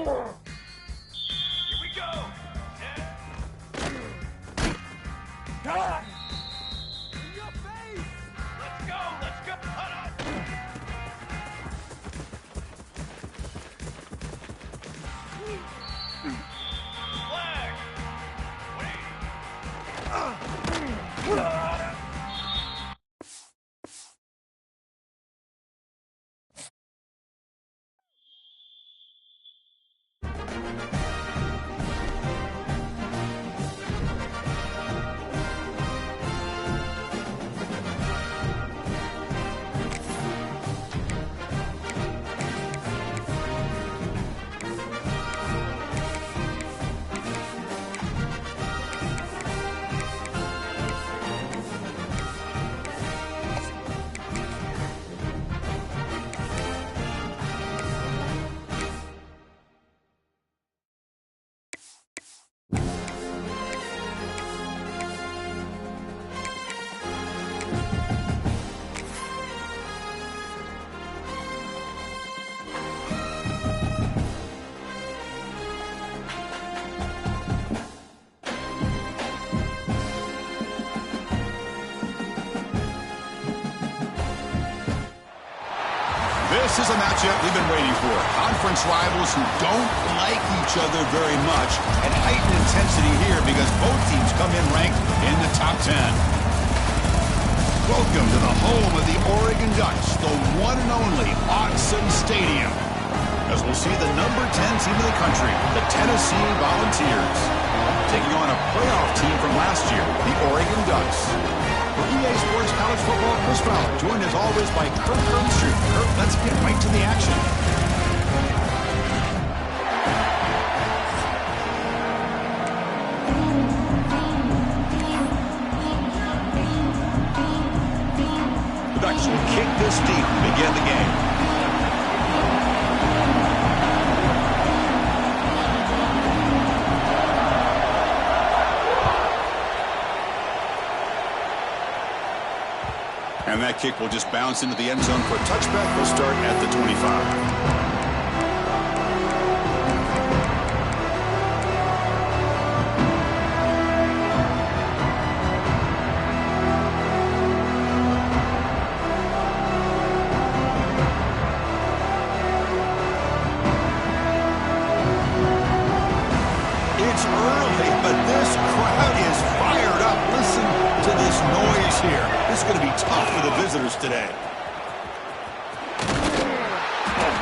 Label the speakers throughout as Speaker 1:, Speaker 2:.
Speaker 1: Here we go. In your face. Let's go. Let's go. Flag. Wait.
Speaker 2: This is a matchup we've been waiting for. Conference rivals who don't like each other very much, and heightened intensity here because both teams come in ranked in the top 10. Welcome to the home of the Oregon Ducks, the one and only Autzen Stadium. As we'll see the number 10 team in the country, the Tennessee Volunteers, taking on a playoff team from last year, the Oregon Ducks. For EA Sports College Football, Chris Fowler, joined as always by Kirk Herbstreit. Kirk, let's get right to the action. The Ducks will kick this deep and begin the game. And that kick will just bounce into the end zone for a touchback. We'll start at the 25. It's early, but this crowd is fired up. Listen to this noise here. This is going to be tough for the visitors today.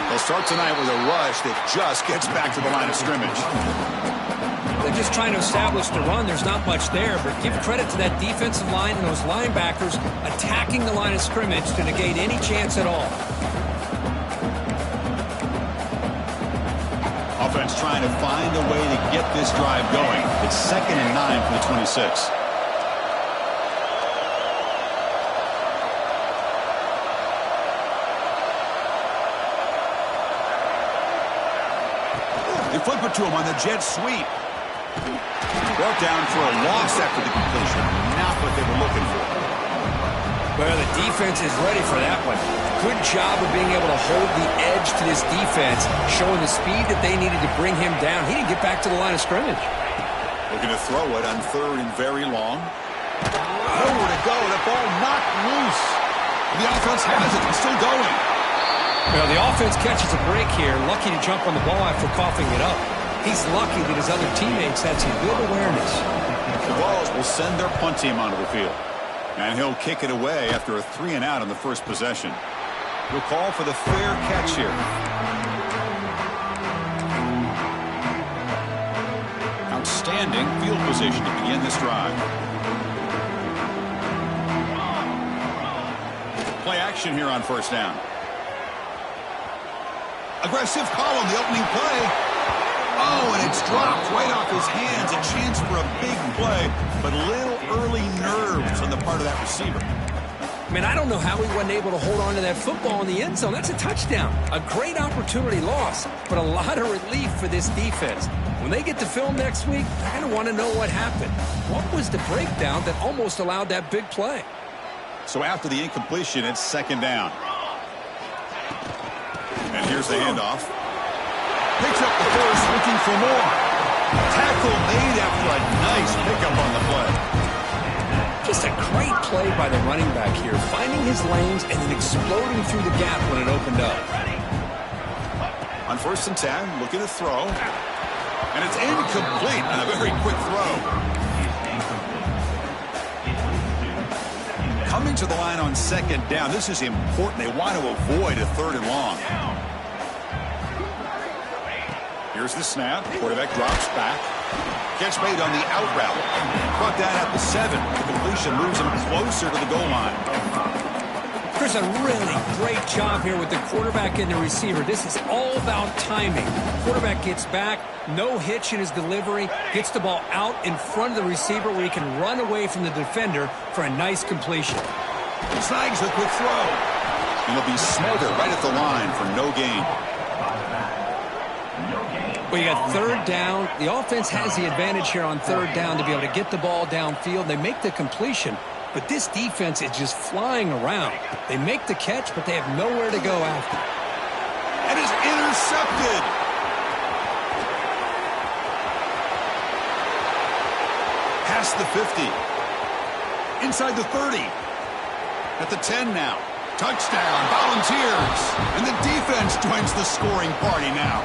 Speaker 2: They'll start tonight with a rush that just gets back to the line of scrimmage.
Speaker 3: They're just trying to establish the run. There's not much there, but give credit to that defensive line and those linebackers attacking the line of scrimmage to negate any chance at all.
Speaker 2: Offense trying to find a way to get this drive going. It's 2nd and 9 from the 26. They flip it to him on the jet sweep. Brought down for a loss after the completion. Not what they were looking for.
Speaker 3: Well, the defense is ready for that one. Good job of being able to hold the edge to this defense, showing the speed that they needed to bring him down. He didn't get back to the line of scrimmage.
Speaker 2: Looking to throw it on 3rd and very long. Nowhere to go. The ball knocked loose. The offense has it. It's still going.
Speaker 3: Well, the offense catches a break here. Lucky to jump on the ball after coughing it up. He's lucky that his other teammates had some good awareness.
Speaker 2: The Vols will send their punt team onto the field. And he'll kick it away after a 3-and-out on the first possession. He'll call for the fair catch here. Outstanding field position to begin this drive. Play action here on 1st down. Aggressive call on the opening play. Oh, and it's dropped right off his hands. A chance for a big play, but little early nerves on the part of that receiver.
Speaker 3: Man, I don't know how he wasn't able to hold on to that football in the end zone. That's a touchdown. A great opportunity lost, but a lot of relief for this defense. When they get to film next week, they're going to want to know what happened. What was the breakdown that almost allowed that big play?
Speaker 2: So after the incompletion, it's 2nd down. And here's the handoff. Picks up the first looking for more. Tackle made after a nice pickup on the play.
Speaker 3: Just a great play by the running back here, finding his lanes and then exploding through the gap when it opened up.
Speaker 2: On 1st and 10, looking to throw. And it's incomplete on a very quick throw. Coming to the line on 2nd down. This is important. They want to avoid a 3rd and long. Here's the snap. Quarterback drops back. Catch made on the out route. Brought down at the 7. The completion moves him closer to the goal line.
Speaker 3: There's a really great job here with the quarterback and the receiver. This is all about timing. Quarterback gets back, no hitch in his delivery, gets the ball out in front of the receiver where he can run away from the defender for a nice completion.
Speaker 2: Snags the quick throw. And he'll be smothered right at the line for no gain.
Speaker 3: Well, you got 3rd down. The offense has the advantage here on 3rd down to be able to get the ball downfield. They make the completion, but this defense is just flying around. They make the catch, but they have nowhere to go after.
Speaker 2: And is intercepted. Past the 50. Inside the 30. At the 10 now. Touchdown, Volunteers. And the defense joins the scoring party now.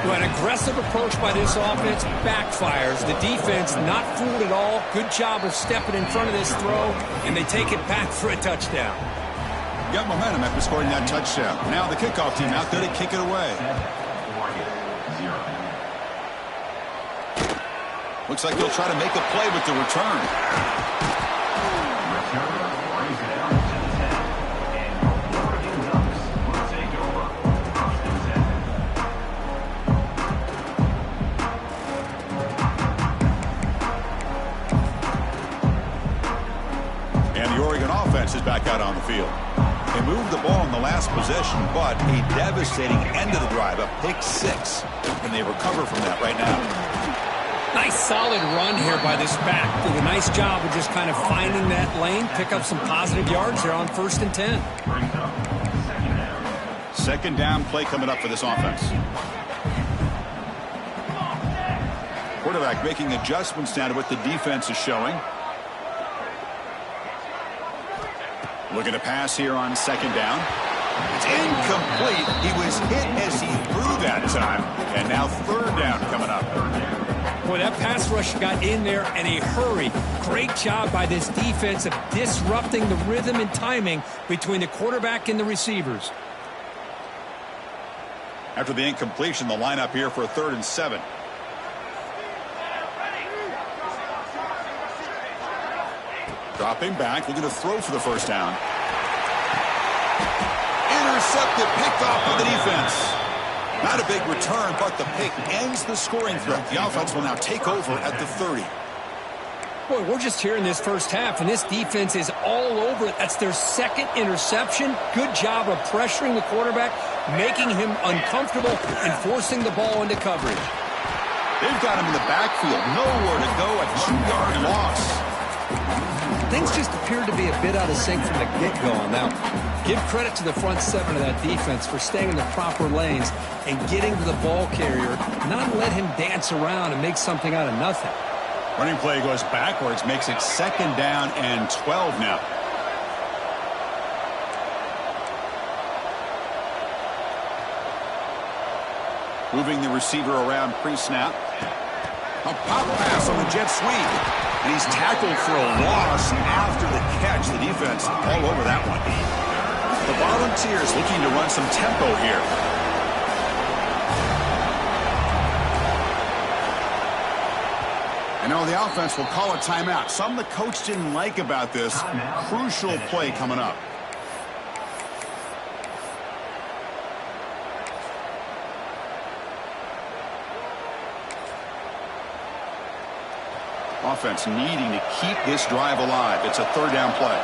Speaker 3: Well, an aggressive approach by this offense backfires. The defense not fooled at all. Good job of stepping in front of this throw, and they take it back for a touchdown.
Speaker 2: Got momentum after scoring that touchdown. Now the kickoff team out there to kick it away. Looks like they'll try to make a play with the return. Is back out on the field. They moved the ball in the last possession, but a devastating end of the drive, a pick 6, and they recover from that right now.
Speaker 3: Nice solid run here by this back. Did a nice job of just kind of finding that lane, pick up some positive yards there on 1st and 10.
Speaker 2: 2nd down play coming up for this offense. Quarterback making adjustments down to what the defense is showing. Looking to pass here on 2nd down. It's incomplete. He was hit as he threw that time. And now 3rd down coming up.
Speaker 3: Boy, that pass rush got in there in a hurry. Great job by this defense of disrupting the rhythm and timing between the quarterback and the receivers.
Speaker 2: After the incompletion, the lineup here for a 3rd and 7. Dropping back, looking to throw for the 1st down. Intercepted, picked off by the defense. Not a big return, but the pick ends the scoring threat. The offense will now take over at the 30.
Speaker 3: Boy, we're just here in this first half, and this defense is all over it. That's their 2nd interception. Good job of pressuring the quarterback, making him uncomfortable, and forcing the ball into coverage.
Speaker 2: They've got him in the backfield. Nowhere to go, a 2-yard loss.
Speaker 3: Things just appeared to be a bit out of sync from the get-go on that one. Give credit to the front 7 of that defense for staying in the proper lanes and getting to the ball carrier, not let him dance around and make something out of nothing.
Speaker 2: Running play goes backwards, makes it 2nd down and 12 now. Moving the receiver around pre-snap. A pop pass on the jet sweep. And he's tackled for a loss after the catch. The defense all over that one. The Volunteers looking to run some tempo here. And now the offense will call a timeout. Something the coach didn't like about this. Crucial play coming up. Offense needing to keep this drive alive. It's a 3rd down play.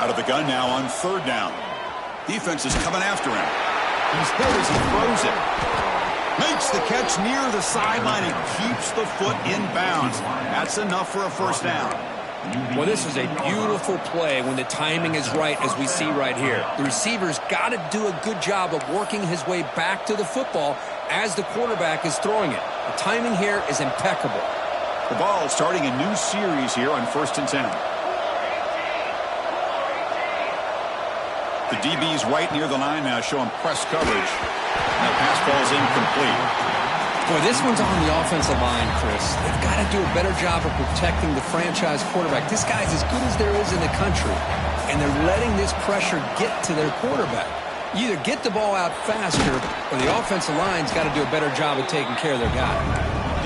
Speaker 2: Out of the gun now on 3rd down. Defense is coming after him. He's hit as he throws it. Makes the catch near the sideline and keeps the foot in bounds. That's enough for a first down.
Speaker 3: Well, this is a beautiful play when the timing is right, as we see right here. The receiver's got to do a good job of working his way back to the football as the quarterback is throwing it. The timing here is impeccable.
Speaker 2: The ball starting a new series here on 1st and 10. The DB's right near the line now, showing press coverage. And the pass ball's incomplete.
Speaker 3: Boy, this one's on the offensive line, Chris. They've got to do a better job of protecting the franchise quarterback. This guy's as good as there is in the country, and they're letting this pressure get to their quarterback. You either get the ball out faster, or the offensive line's got to do a better job of taking care of their guy.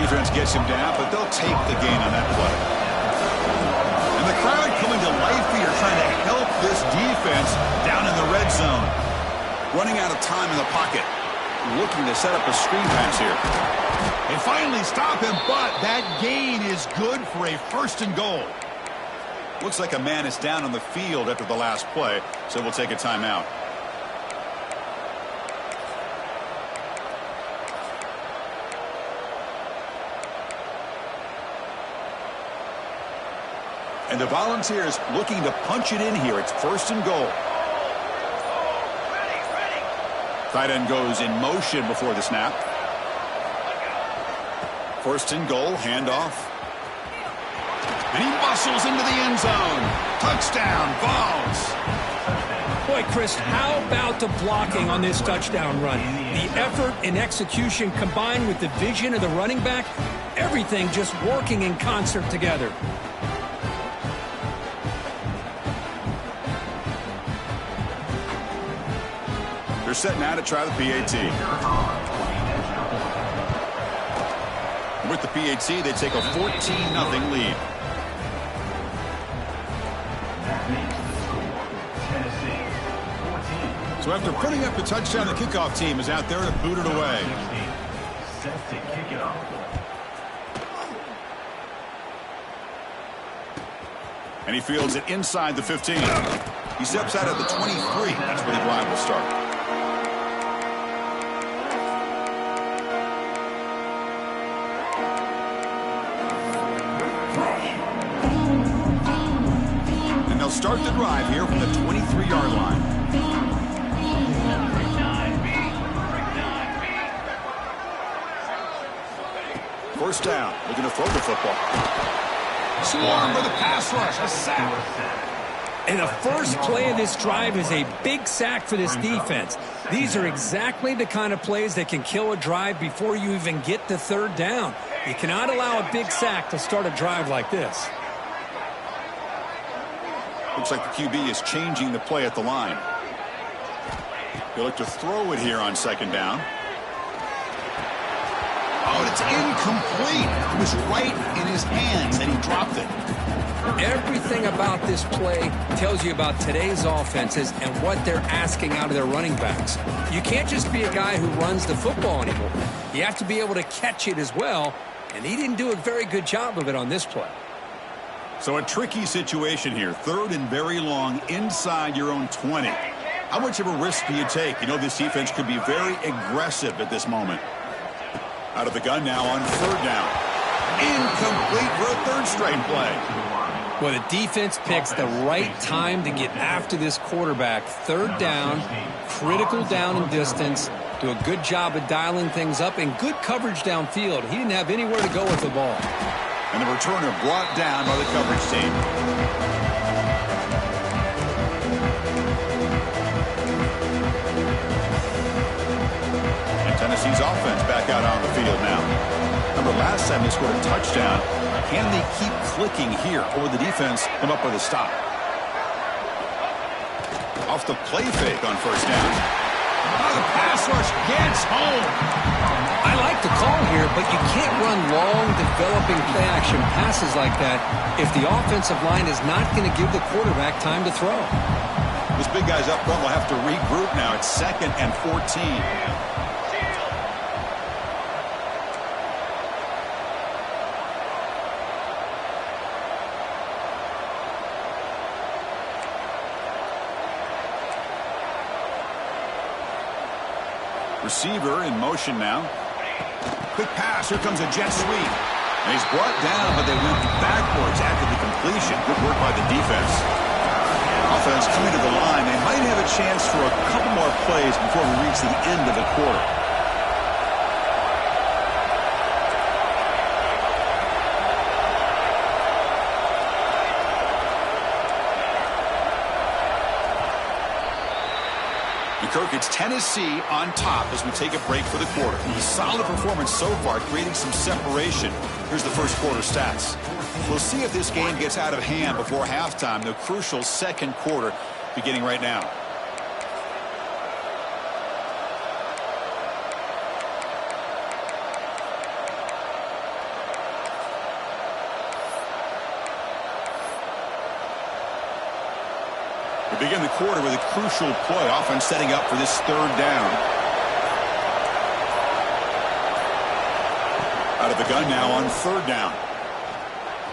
Speaker 2: Defense gets him down, but they'll take the gain on that play. And the crowd coming to life here, trying to help this defense down in the red zone. Running out of time in the pocket. Looking to set up a screen pass here. They finally stop him, but that gain is good for a 1st and goal. Looks like a man is down on the field after the last play, so we'll take a timeout. And the Volunteers looking to punch it in here. It's 1st and goal. Tight end goes in motion before the snap. 1st and goal, handoff. And he muscles into the end zone. Touchdown, Vols.
Speaker 3: Boy, Chris, how about the blocking on this touchdown run? The effort and execution combined with the vision of the running back, everything just working in concert together.
Speaker 2: They're set now to try the PAT. With the PAT, they take a 14-0 lead. So after putting up the touchdown, the kickoff team is out there to boot it away.
Speaker 1: Set to kick it off.
Speaker 2: And he fields it inside the 15. He steps out at the 23. That's where the drive will start. And they'll start the drive here from the 23-yard line. First down, looking to throw the football. Swarm with a pass rush, a sack.
Speaker 3: And the first play of this drive is a big sack for this defense. These are exactly the kind of plays that can kill a drive before you even get to 3rd down. You cannot allow a big sack to start a drive like this.
Speaker 2: Looks like the QB is changing the play at the line. He'll look to throw it here on 2nd down. Oh, it's incomplete. It was right in his hands, and he dropped it.
Speaker 3: Everything about this play tells you about today's offenses and what they're asking out of their running backs. You can't just be a guy who runs the football anymore. You have to be able to catch it as well, and he didn't do a very good job of it on this play.
Speaker 2: So a tricky situation here. 3rd and very long inside your own 20. How much of a risk do you take? You know this defense could be very aggressive at this moment. Out of the gun now on 3rd down. Incomplete for a 3rd straight play.
Speaker 3: Well, the defense picks the right time to get after this quarterback. 3rd down, critical down and distance. Do a good job of dialing things up and good coverage downfield. He didn't have anywhere to go with the ball.
Speaker 2: And the returner brought down by the coverage team. And Tennessee's offense back out on the field now. Remember last time they scored a touchdown. Can they keep clicking here, or will the defense come up with a stop? Off the play fake on 1st down. Oh, the pass rush gets home.
Speaker 3: I like the call here, but you can't run long, developing play-action passes like that if the offensive line is not going to give the quarterback time to throw.
Speaker 2: This big guy's up front will have to regroup now. It's 2nd and 14. Receiver in motion now. Quick pass. Here comes a jet sweep. And he's brought down, but they went backwards after the completion. Good work by the defense. Offense coming to the line. They might have a chance for a couple more plays before we reach the end of the quarter. Kirk, it's Tennessee on top as we take a break for the quarter. Solid performance so far, creating some separation. Here's the first quarter stats. We'll see if this game gets out of hand before halftime, the crucial second quarter beginning right now. We begin the quarter with a crucial play. Offense setting up for this third down. Out of the gun now on third down.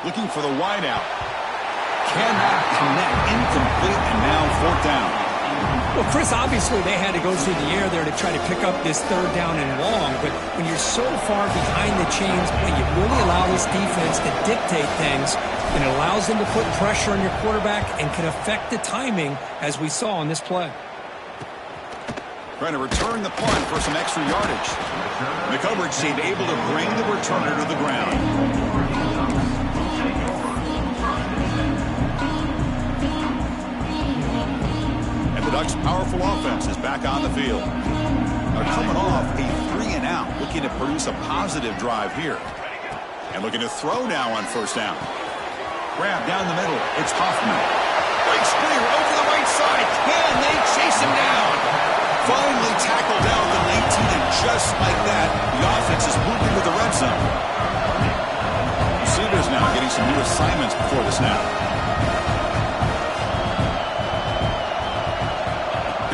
Speaker 2: Looking for the wideout. Cannot connect. Incomplete, and now fourth down.
Speaker 3: Well, Chris, obviously they had to go through the air there to try to pick up this third down and long, but when you're so far behind the chains, you really allow this defense to dictate things, and it allows them to put pressure on your quarterback and can affect the timing, as we saw on this play.
Speaker 2: Trying to return the punt for some extra yardage. The coverage team able to bring the returner to the ground. The Ducks' powerful offense is back on the field. They're coming off a 3-and-out, looking to produce a positive drive here. And looking to throw now on first down. Grab down the middle. It's Hoffman. Breaks clear over the right side. Can they chase him down? Finally tackled down the 19, and just like that, the offense is moving to the red zone. Receivers now getting some new assignments before the snap.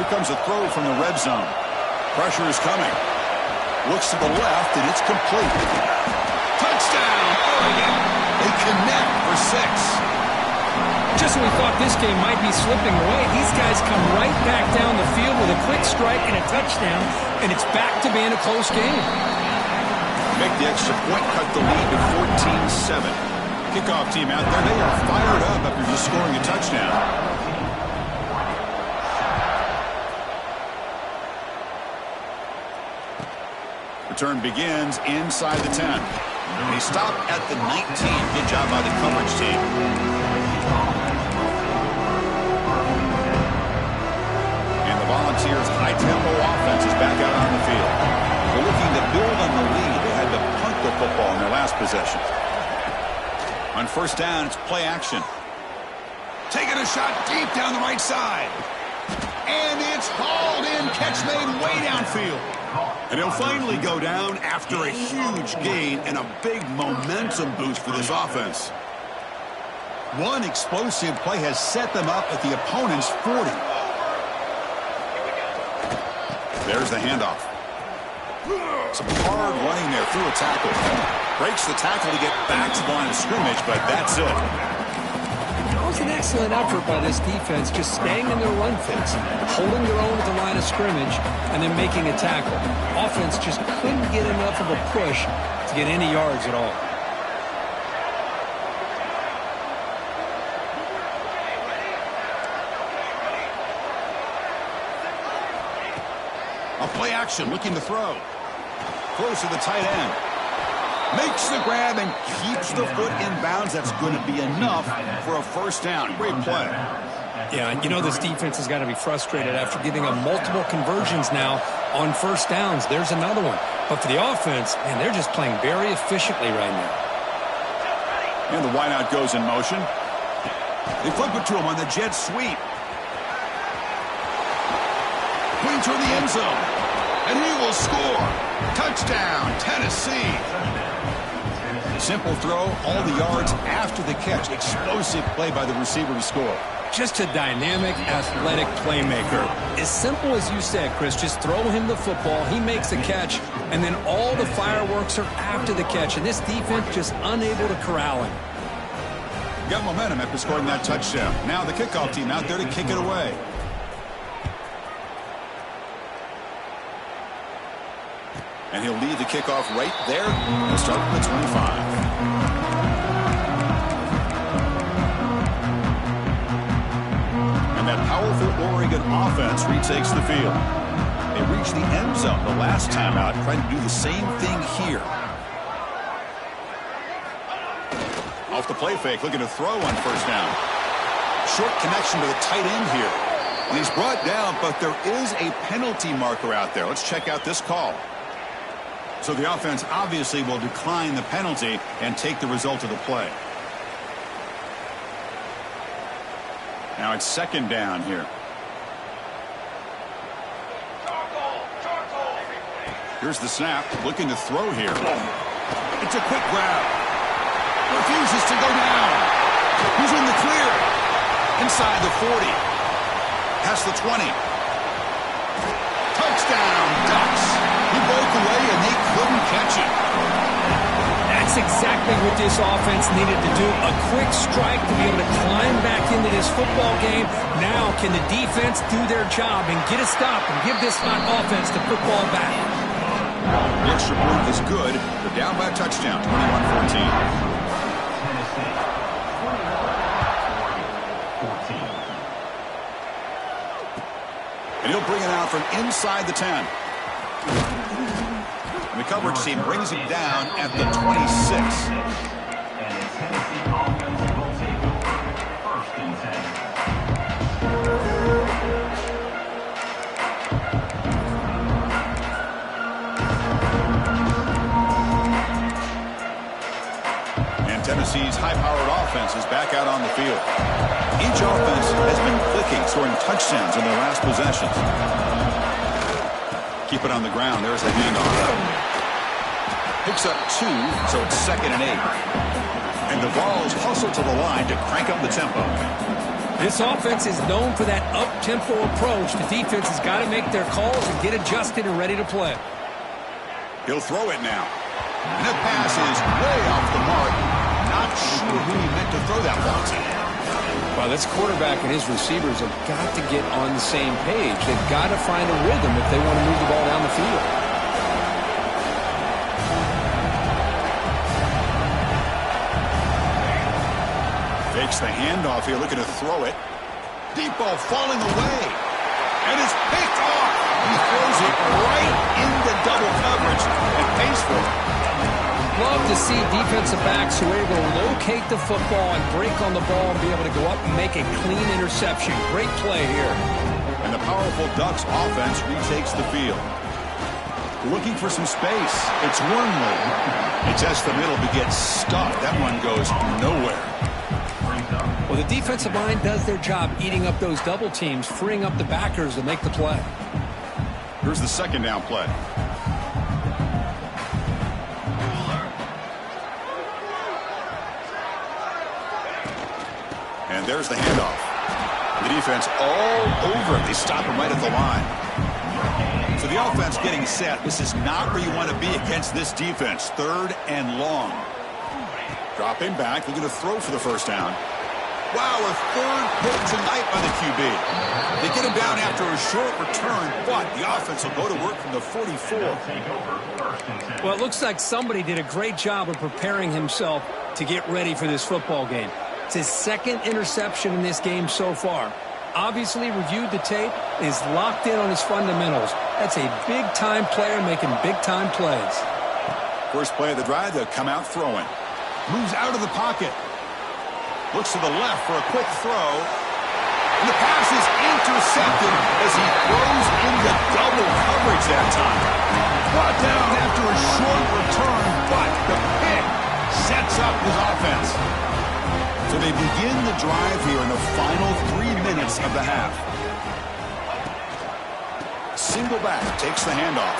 Speaker 2: Comes a throw from the red zone. Pressure is coming. Looks to the left, and it's complete. Touchdown, Oregon. They connect for 6.
Speaker 3: Just when we thought this game might be slipping away, these guys come right back down the field with a quick strike and a touchdown, and it's back to being a close game.
Speaker 2: Make the extra point, cut the lead to 14-7. Kickoff team out there, they are fired up after just scoring a touchdown. Return begins inside the 10. He stopped at the 19. Good job by the coverage team. And the Volunteers' high-tempo offense is back out on the field. They're looking to build on the lead. They had to punt the football in their last possession. On first down, it's play action. Taking a shot deep down the right side. And it's hauled in. Catch made way downfield. And he'll finally go down after a huge gain and a big momentum boost for this offense. One explosive play has set them up at the opponent's 40. There's the handoff. Some hard running there through a tackle. Breaks the tackle to get back to the line of scrimmage, but that's it.
Speaker 3: That was an excellent effort by this defense, just staying in their run fits, holding their own at the line of scrimmage, and then making a tackle. Offense just couldn't get enough of a push to get any yards at all.
Speaker 2: A play action, looking to throw. Close to the tight end. Makes the grab and keeps the foot in bounds. That's going to be enough for a first down. Great play.
Speaker 3: Yeah, you know this defense has got to be frustrated after giving them multiple conversions now on first downs. There's another one. But for the offense, man, they're just playing very efficiently right now.
Speaker 2: And the wideout goes in motion. They flip it to him on the jet sweep. Queen toward the end zone. And he will score. Touchdown, Tennessee. Simple throw, all the yards after the catch. Explosive play by the receiver to score.
Speaker 3: Just a dynamic, athletic playmaker. As simple as you said, Chris, just throw him the football, he makes a catch, and then all the fireworks are after the catch, and this defense just unable to corral him.
Speaker 2: Got momentum after scoring that touchdown. Now the kickoff team out there to kick it away. And he'll lead the kickoff right there and start from the 25. And that powerful Oregon offense retakes the field. They reached the end zone the last time out, trying to do the same thing here. Off the play fake, looking to throw on first down. Short connection to the tight end here. And he's brought down, but there is a penalty marker out there. Let's check out this call. So the offense obviously will decline the penalty and take the result of the play. Now it's second down here. Here's the snap, looking to throw here. It's a quick grab. Refuses to go down. He's in the clear. Inside the 40. Past the 20. Touchdown, Ducks. He broke away and they couldn't catch him.
Speaker 3: That's exactly what this offense needed to do. A quick strike to be able to climb back into this football game. Now can the defense do their job and get a stop and give this offense the football back?
Speaker 2: The extra point is good. They're down by a touchdown, 21-14. And he'll bring it out from inside the 10. And the coverage team brings him down at the 26. Tennessee's high-powered offense is back out on the field. Each offense has been clicking, scoring touchdowns in their last possessions. Keep it on the ground. There's the handoff. Picks up 2, so it's 2nd and 8. And the Vols hustle to the line to crank up the tempo.
Speaker 3: This offense is known for that up-tempo approach. The defense has got to make their calls and get adjusted and ready to play.
Speaker 2: He'll throw it now. And that pass is way off the mark. Not sure who he meant to throw that ball to.
Speaker 3: Well, this quarterback and his receivers have got to get on the same page. They've got to find a rhythm if they want to move the ball down the field.
Speaker 2: Fakes the handoff here, looking to throw it. Deep ball falling away. And it's picked off. He throws it right into double coverage and pays for it.
Speaker 3: Love to see defensive backs who are able to locate the football and break on the ball and be able to go up and make a clean interception. Great play here.
Speaker 2: And the powerful Ducks offense retakes the field. Looking for some space. It's Wormley. He tests the middle but gets stuck. That one goes nowhere.
Speaker 3: Well, the defensive line does their job eating up those double teams, freeing up the backers to make the play.
Speaker 2: Here's the second down play. And there's the handoff. The defense all over him. They stop him right at the line. So the offense getting set. This is not where you want to be against this defense. 3rd and long. Dropping back. Looking to throw for the first down. Wow, a 3rd pick tonight by the QB. They get him down after a short return, but the offense will go to work from the 44.
Speaker 3: Well, it looks like somebody did a great job of preparing himself to get ready for this football game. It's his 2nd interception in this game so far. Obviously reviewed the tape, is locked in on his fundamentals. That's a big-time player making big-time plays.
Speaker 2: First play of the drive, they'll come out throwing. Moves out of the pocket. Looks to the left for a quick throw. And the pass is intercepted as he throws into double coverage that time. Brought down after a short return, but the pick sets up his offense. So they begin the drive here in the final 3 minutes of the half. Single back takes the handoff.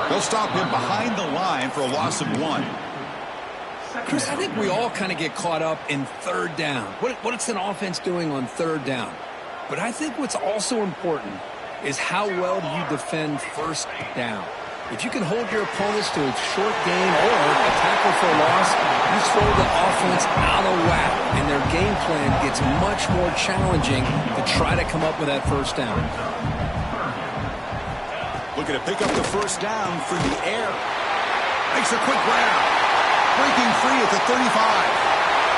Speaker 2: They'll stop him behind the line for a loss of 1.
Speaker 3: Chris, I think we all kind of get caught up in 3rd down. What's an offense doing on 3rd down? But I think what's also important is how well do you defend 1st down. If you can hold your opponents to a short gain or a tackle for a loss, you throw the offense out of whack, and their game plan gets much more challenging to try to come up with that 1st down.
Speaker 2: Looking to pick up the first down from the air. Makes a quick grab. Breaking free at the 35.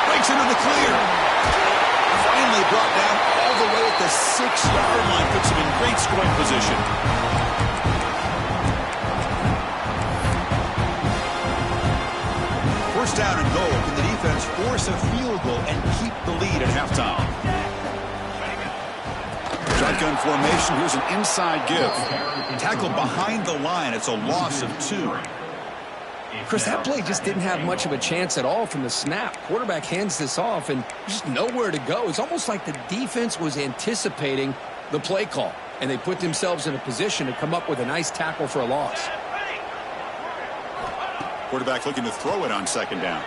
Speaker 2: Breaks into the clear. Finally brought down all the way at the 6-yard line. Puts him in great scoring position. First down and goal. Can the defense force a field goal and keep the lead at halftime? Shotgun formation. Here's an inside give. Tackle behind the line. It's a loss of 2.
Speaker 3: Chris, that play just didn't have much of a chance at all from the snap. Quarterback hands this off and just nowhere to go. It's almost like the defense was anticipating the play call, and they put themselves in a position to come up with a nice tackle for a loss.
Speaker 2: Quarterback looking to throw it on second down.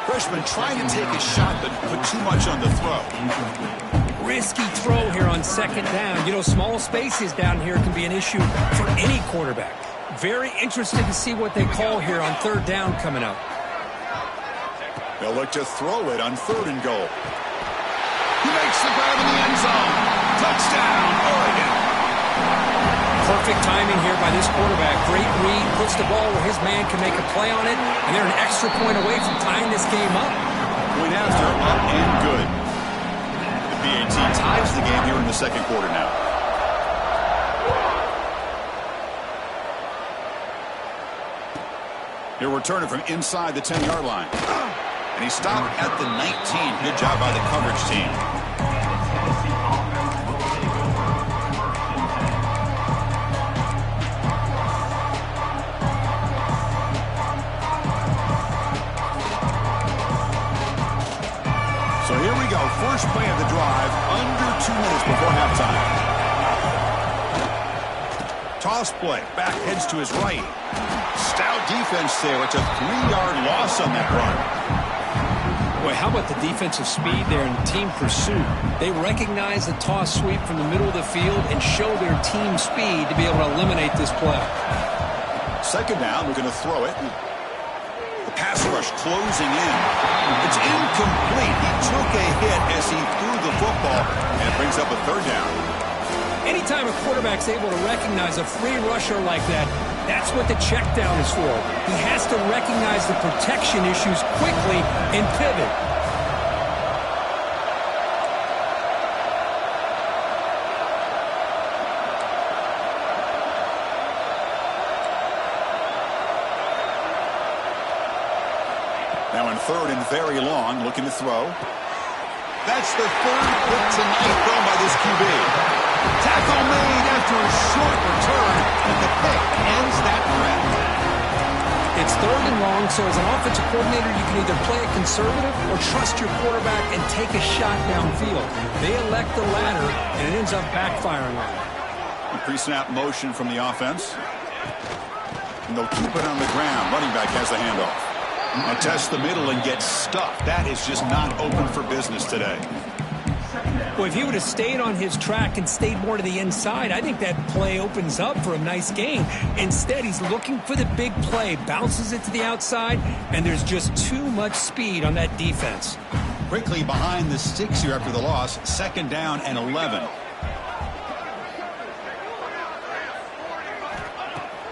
Speaker 2: Freshman trying to take a shot, but put too much on the throw.
Speaker 3: Risky throw here on second down. You know, small spaces down here can be an issue for any quarterback. Very interested to see what they call here on third down coming up.
Speaker 2: They'll look to throw it on third and goal. He makes the grab in the end zone. Touchdown, Oregon.
Speaker 3: Perfect timing here by this quarterback. Great read, puts the ball where his man can make a play on it, and they're an extra point away from tying this game up.
Speaker 2: Point after, up and good. The BAT ties the game here in the second quarter now. He'll return it from inside the 10-yard line. And he stopped at the 19. Good job by the coverage team. So here we go. First play of the drive, under 2 minutes before halftime. Toss play. Back heads to his right. Stout defense there. It's a 3-yard loss on that run.
Speaker 3: Boy, how about the defensive speed there and team pursuit? They recognize the toss sweep from the middle of the field and show their team speed to be able to eliminate this play.
Speaker 2: Second down, we're going to throw it. The pass rush closing in. It's incomplete. He took a hit as he threw the football, and it brings up a third down.
Speaker 3: Anytime a quarterback's able to recognize a free rusher like that, that's what the check down is for. He has to recognize the protection issues quickly and pivot.
Speaker 2: Now in third and very long, looking to throw. That's the third pick tonight thrown by this QB. Tackle made after a short return, and the pick ends that threat.
Speaker 3: It's third and long, so as an offensive coordinator, you can either play it conservative or trust your quarterback and take a shot downfield. They elect the latter, and it ends up backfiring on them.
Speaker 2: Pre-snap motion from the offense. And they'll keep it on the ground. Running back has the handoff. And test the middle and get stuffed. That is just not open for business today.
Speaker 3: Well, if he would have stayed on his track and stayed more to the inside, I think that play opens up for a nice gain. Instead, he's looking for the big play, bounces it to the outside, and there's just too much speed on that defense.
Speaker 2: Quickly behind the sticks here after the loss. Second down and 11.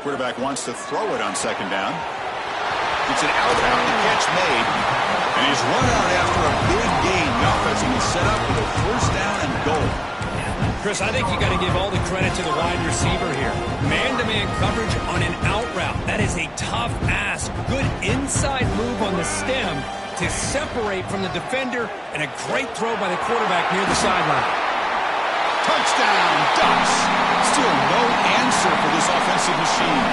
Speaker 2: Quarterback wants to throw it on second down. It's an out the catch made. And he's run out after a big gain. The offense will be set up with a first down and goal.
Speaker 3: Chris, I think you got to give all the credit to the wide receiver here. Man-to-man coverage on an out route. That is a tough ask. Good inside move on the stem to separate from the defender, and a great throw by the quarterback near the sideline.
Speaker 2: Touchdown, Ducks. Still no answer for this offensive machine.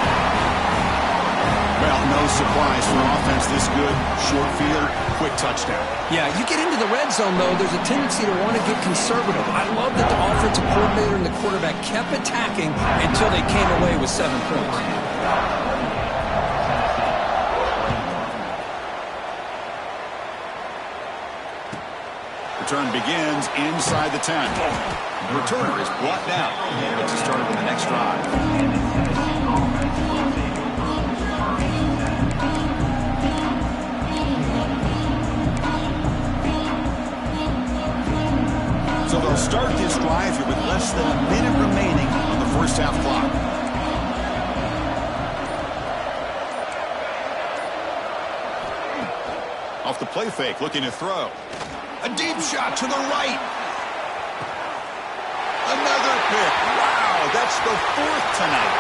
Speaker 2: Well, no surprise for an offense this good. Short field, quick touchdown.
Speaker 3: Yeah, you get into the red zone, though, there's a tendency to want to get conservative. I love that the offensive coordinator and the quarterback kept attacking until they came away with 7 points.
Speaker 2: Return begins inside the 10. The returner is brought down. And gets us started with the next drive. So they'll start this drive here with less than a minute remaining on the first half clock. Off the play fake, looking to throw. A deep shot to the right. Another pick. Wow, that's the fourth tonight.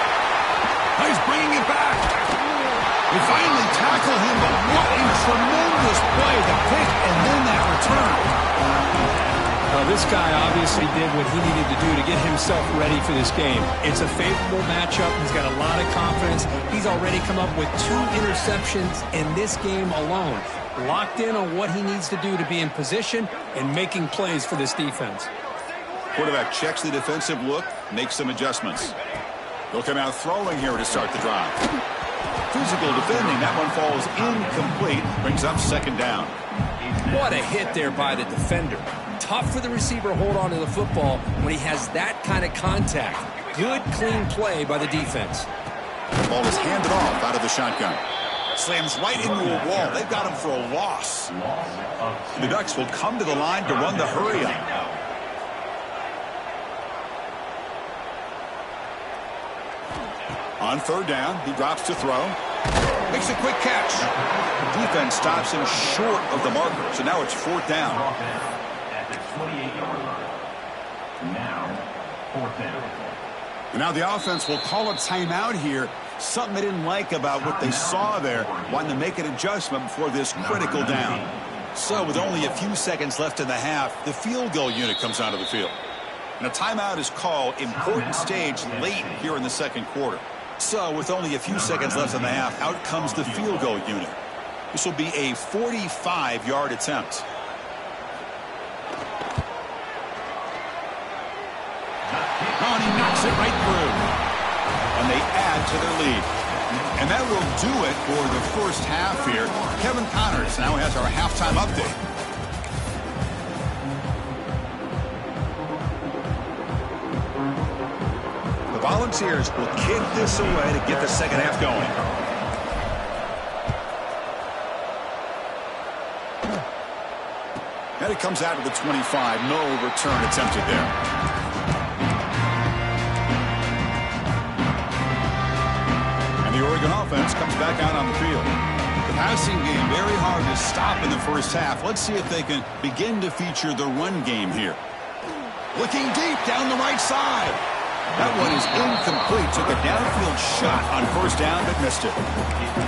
Speaker 2: He's bringing it back. They finally tackle him, but what a tremendous play. The pick and then that return.
Speaker 3: Well, this guy obviously did what he needed to do to get himself ready for this game. It's a favorable matchup. He's got a lot of confidence. He's already come up with 2 interceptions in this game alone. Locked in on what he needs to do to be in position and making plays for this defense.
Speaker 2: Quarterback checks the defensive look, makes some adjustments. He'll come out throwing here to start the drive. Physical defending. That one falls incomplete. Brings up second down.
Speaker 3: What a hit there by the defender. Tough for the receiver to hold on to the football when he has that kind of contact. Good, clean play by the defense.
Speaker 2: The ball is handed off out of the shotgun. Slams right into a wall. They've got him for a loss. The Ducks will come to the line to run the hurry-up. On third down, he drops to throw. Makes a quick catch. The defense stops him short of the marker, so now it's fourth down. And now the offense will call a timeout here. Something they didn't like about what they saw there. Wanting to make an adjustment before this critical down. So with only a few seconds left in the half, the field goal unit comes onto the field. And a timeout is called. Important stage late here in the second quarter. So with only a few seconds left in the half, out comes the field goal unit. This will be a 45-yard attempt. Oh, and he knocks it right through. And they add to their lead. And that will do it for the first half here. Kevin Connors now has our halftime update. The Volunteers will kick this away to get the second half going. And it comes out of the 25. No return attempted there. The Oregon offense comes back out on the field. The passing game very hard to stop in the first half. Let's see if they can begin to feature the run game here. Looking deep down the right side. That one is incomplete. Took a downfield shot on first down but missed it.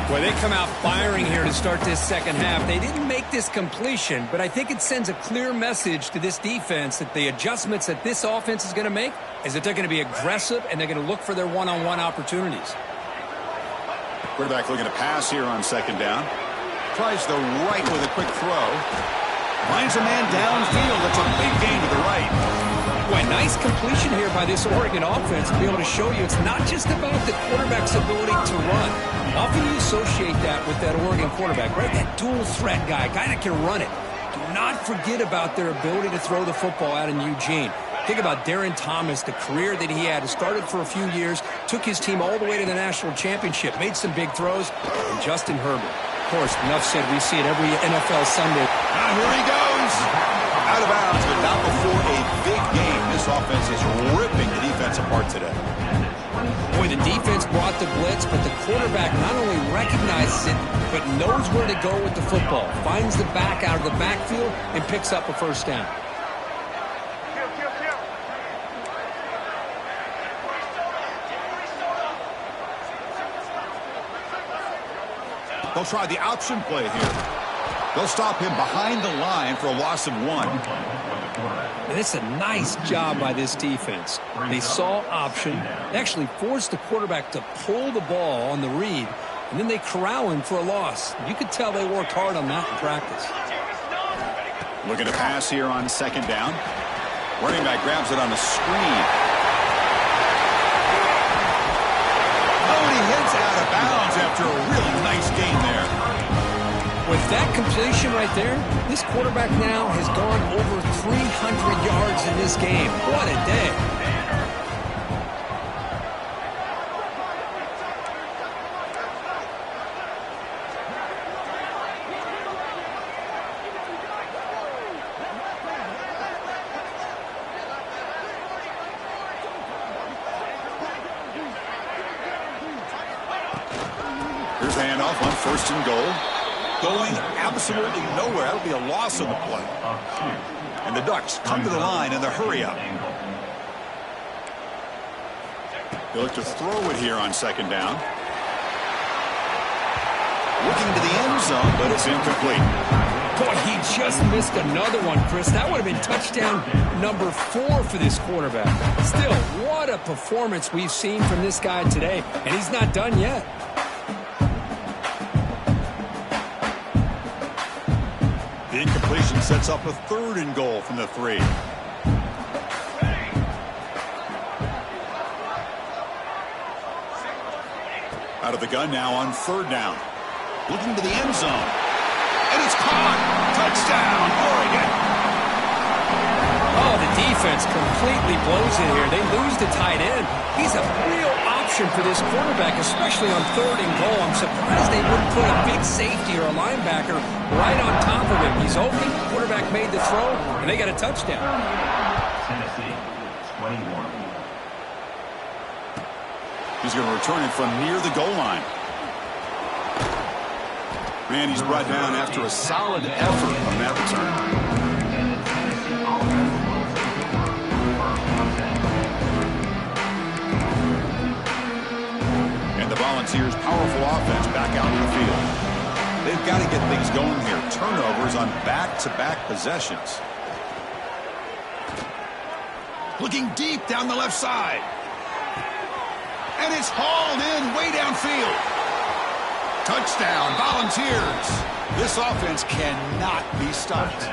Speaker 3: Well, they come out firing here to start this second half. They didn't make this completion, but I think it sends a clear message to this defense that the adjustments that this offense is going to make is that they're going to be aggressive and they're going to look for their one-on-one opportunities.
Speaker 2: Quarterback looking to pass here on second down. Tries the right with a quick throw. Finds a man downfield. That's a big gain to the right.
Speaker 3: Boy, nice completion here by this Oregon offense to be able to show you it's not just about the quarterback's ability to run. Often you associate that with that Oregon quarterback, right? That dual threat guy that can run it. Do not forget about their ability to throw the football out in Eugene. Think about Darren Thomas, the career that he had. He started for a few years, took his team all the way to the national championship, made some big throws, and Justin Herbert. Of course, enough said, we see it every NFL Sunday.
Speaker 2: Now here he goes. Out of bounds, but not before a big game. This offense is ripping the defense apart today.
Speaker 3: Boy, the defense brought the blitz, but the quarterback not only recognizes it, but knows where to go with the football. Finds the back out of the backfield and picks up a first down.
Speaker 2: They'll try the option play here. They'll stop him behind the line for a loss of 1.
Speaker 3: And it's a nice job by this defense. They saw option. They actually forced the quarterback to pull the ball on the read, and then they corral him for a loss. You could tell they worked hard on that in practice.
Speaker 2: Looking to pass here on second down. Running back grabs it on the screen. Oh, and he heads out of bounds after a really nice gain there.
Speaker 3: With that completion right there, this quarterback now has gone over 300 yards in this game. What a day.
Speaker 2: off on 1st and goal. Going absolutely nowhere. That'll be a loss on the play. And the Ducks come to the line in the hurry-up. They look to throw it here on 2nd down. Looking to the end zone, but it's incomplete.
Speaker 3: Boy, he just missed another one, Chris. That would have been touchdown number 4 for this quarterback. Still, what a performance we've seen from this guy today, and he's not done yet.
Speaker 2: The incompletion sets up a 3rd and goal from the 3. Out of the gun now on 3rd down. Looking to the end zone. And it's caught. Touchdown, Oregon.
Speaker 3: Oh, the defense completely blows it here. They lose the tight end. He's a real option for this quarterback, especially on 3rd and goal. I'm surprised they wouldn't put a big safety or a linebacker right on top of him. He's open. Quarterback made the throw, and they got a touchdown.
Speaker 4: Tennessee, 21.
Speaker 2: He's going to return it from near the goal line. Man, he's brought down after a solid effort on that return. And the Volunteers' powerful offense back out in the field. They've got to get things going here. Turnovers on back-to-back possessions. Looking deep down the left side. And it's hauled in way downfield. Touchdown, Volunteers. This offense cannot be stopped.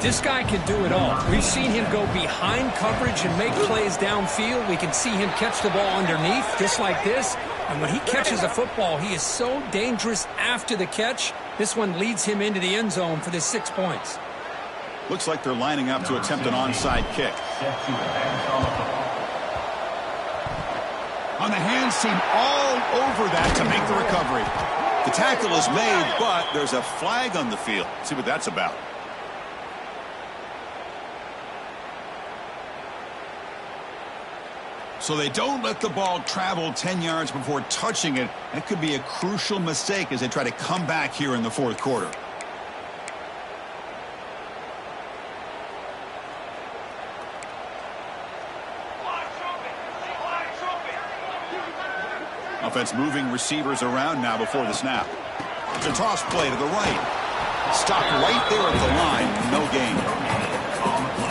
Speaker 3: This guy can do it all. We've seen him go behind coverage and make plays downfield. We can see him catch the ball underneath, just like this. And when he catches a football, he is so dangerous after the catch. This one leads him into the end zone for the 6 points.
Speaker 2: Looks like they're lining up to attempt an onside kick. On the hands team all over that to make the recovery. The tackle is made, but there's a flag on the field. Let's see what that's about. So they don't let the ball travel 10 yards before touching it. That could be a crucial mistake as they try to come back here in the 4th quarter. Offense moving receivers around now before the snap. It's a toss play to the right. Stopped right there at the line. No gain.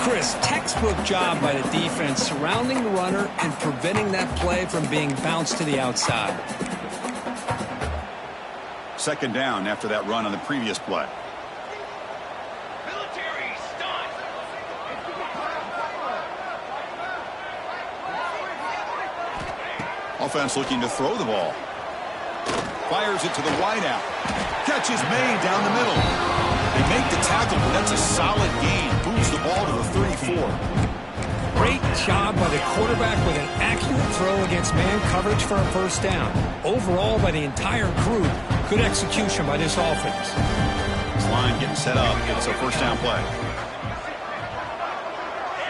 Speaker 3: Chris, textbook job by the defense surrounding the runner and preventing that play from being bounced to the outside.
Speaker 2: 2nd down after that run on the previous play.
Speaker 1: Military stunt.
Speaker 2: Offense looking to throw the ball. Fires it to the wideout. Catch is made down the middle. They make the tackle, but that's a solid gain. Moves the ball to the 34.
Speaker 3: Great job by the quarterback with an accurate throw against man coverage for a 1st down. Overall, by the entire crew, good execution by this offense.
Speaker 2: This line getting set up. It's a 1st down play.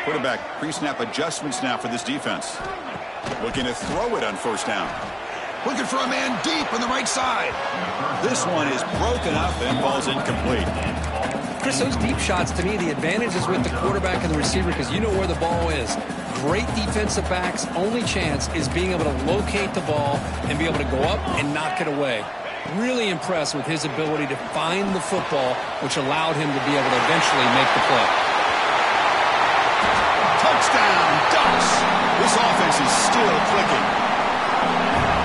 Speaker 2: Quarterback pre-snap adjustments now for this defense. Looking to throw it on 1st down. Looking for a man deep on the right side. This one is broken up and falls incomplete.
Speaker 3: Chris, those deep shots, to me, the advantage is with the quarterback and the receiver because you know where the ball is. Great defensive backs' only chance is being able to locate the ball and be able to go up and knock it away. Really impressed with his ability to find the football, which allowed him to be able to eventually make the play.
Speaker 2: Touchdown, Ducks! This offense is still clicking.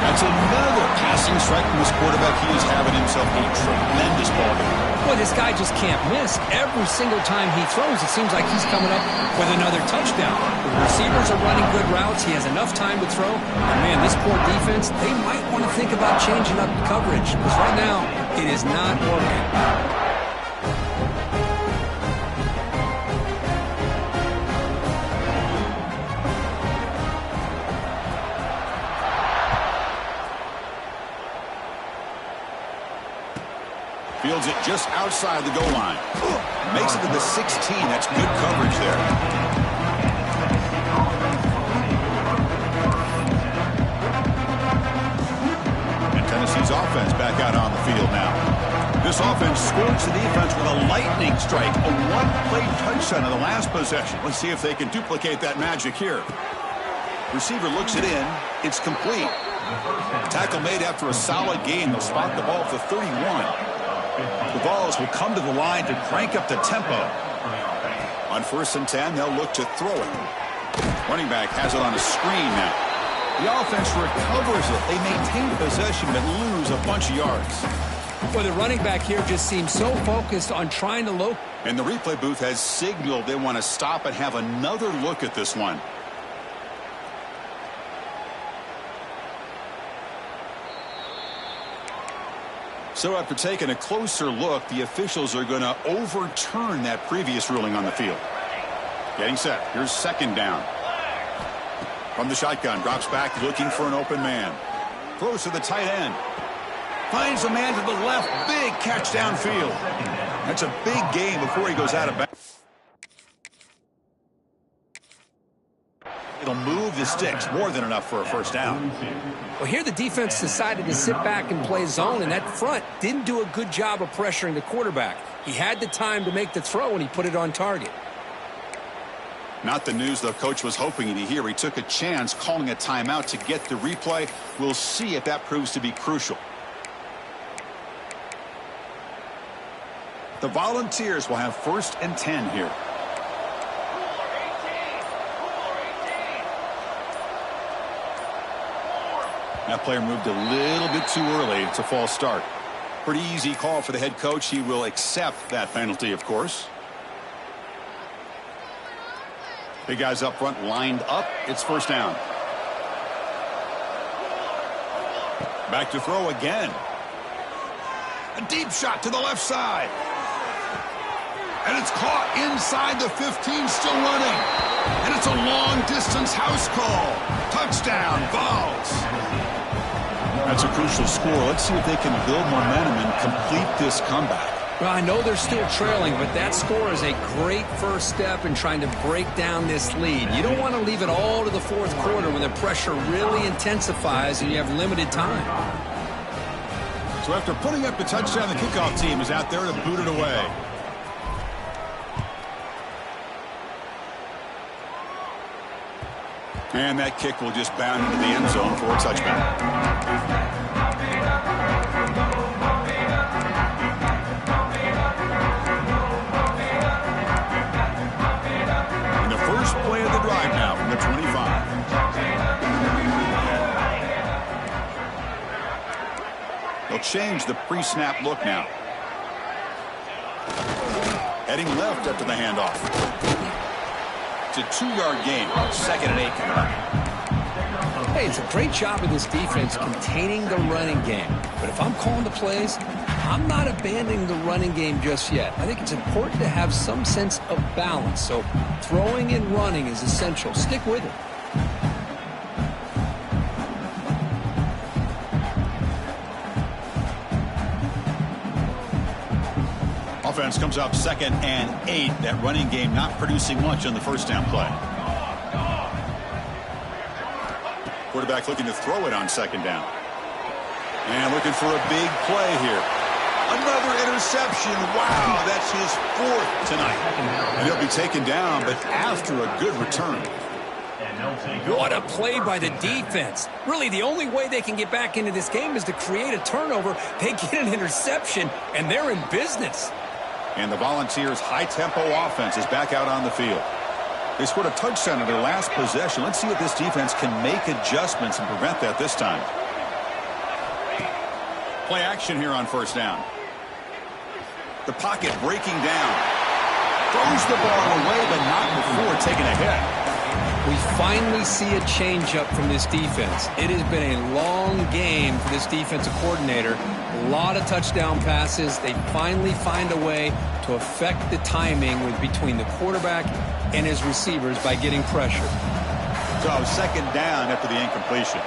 Speaker 2: That's another passing strike from this quarterback. He is having himself a tremendous ball game.
Speaker 3: Boy, this guy just can't miss. Every single time he throws, it seems like he's coming up with another touchdown. The receivers are running good routes. He has enough time to throw. And man, this poor defense, they might want to think about changing up coverage because right now it is not working.
Speaker 2: Fields it just outside the goal line. Makes it to the 16. That's good coverage there. And Tennessee's offense back out on the field now. This offense scorched the defense with a lightning strike, a one-play touchdown in the last possession. Let's see if they can duplicate that magic here. Receiver looks it in. It's complete. Tackle made after a solid gain. They'll spot the ball at the 31. The Vols will come to the line to crank up the tempo. On 1st and 10, they'll look to throw it. Running back has it on a screen now. The offense recovers it. They maintain possession but lose a bunch of yards.
Speaker 3: Well, the running back here just seems so focused on trying to locate.
Speaker 2: And the replay booth has signaled they want to stop and have another look at this one. So after taking a closer look, the officials are going to overturn that previous ruling on the field. Getting set. Here's 2nd down. From the shotgun, drops back looking for an open man. Throws to the tight end. Finds a man to the left. Big catch downfield. That's a big gain before he goes out of bounds. It'll move the sticks more than enough for a 1st down.
Speaker 3: Well, here the defense decided to sit back and play zone, and that front didn't do a good job of pressuring the quarterback. He had the time to make the throw, and he put it on target.
Speaker 2: Not the news the coach was hoping to hear. He took a chance calling a timeout to get the replay. We'll see if that proves to be crucial. The Volunteers will have 1st and 10 here. That player moved a little bit too early. It's a false start. Pretty easy call for the head coach. He will accept that penalty, of course. Big guys up front lined up. It's 1st down. Back to throw again. A deep shot to the left side. And it's caught inside the 15, still running. And it's a long-distance house call. Touchdown, Vols. That's a crucial score. Let's see if they can build momentum and complete this comeback.
Speaker 3: Well, I know they're still trailing, but that score is a great first step in trying to break down this lead. You don't want to leave it all to the 4th quarter when the pressure really intensifies and you have limited time.
Speaker 2: So after putting up the touchdown, the kickoff team is out there to boot it away. And that kick will just bound into the end zone for a touchback. And the first play of the drive now from the 25. They'll change the pre-snap look now. Heading left after the handoff. It's a 2-yard gain. 2nd and 8 coming up.
Speaker 3: Hey, it's a great job of this defense containing the running game. But if I'm calling the plays, I'm not abandoning the running game just yet. I think it's important to have some sense of balance. So throwing and running is essential. Stick with it.
Speaker 2: Offense comes up 2nd and 8. That running game not producing much on the 1st down play. Quarterback looking to throw it on 2nd down. And looking for a big play here. Another interception. Wow, that's his 4th tonight. And he'll be taken down, but after a good return.
Speaker 3: What a play by the defense. Really, the only way they can get back into this game is to create a turnover. They get an interception, and they're in business.
Speaker 2: And the Volunteers' high-tempo offense is back out on the field. They scored a touchdown in their last possession. Let's see if this defense can make adjustments and prevent that this time. Play action here on 1st down. The pocket breaking down. Throws the ball away, but not before taking a hit.
Speaker 3: We finally see a changeup from this defense. It has been a long game for this defensive coordinator. A lot of touchdown passes. They finally find a way to affect the timing between the quarterback and his receivers by getting pressure.
Speaker 2: So 2nd down after the incompletion.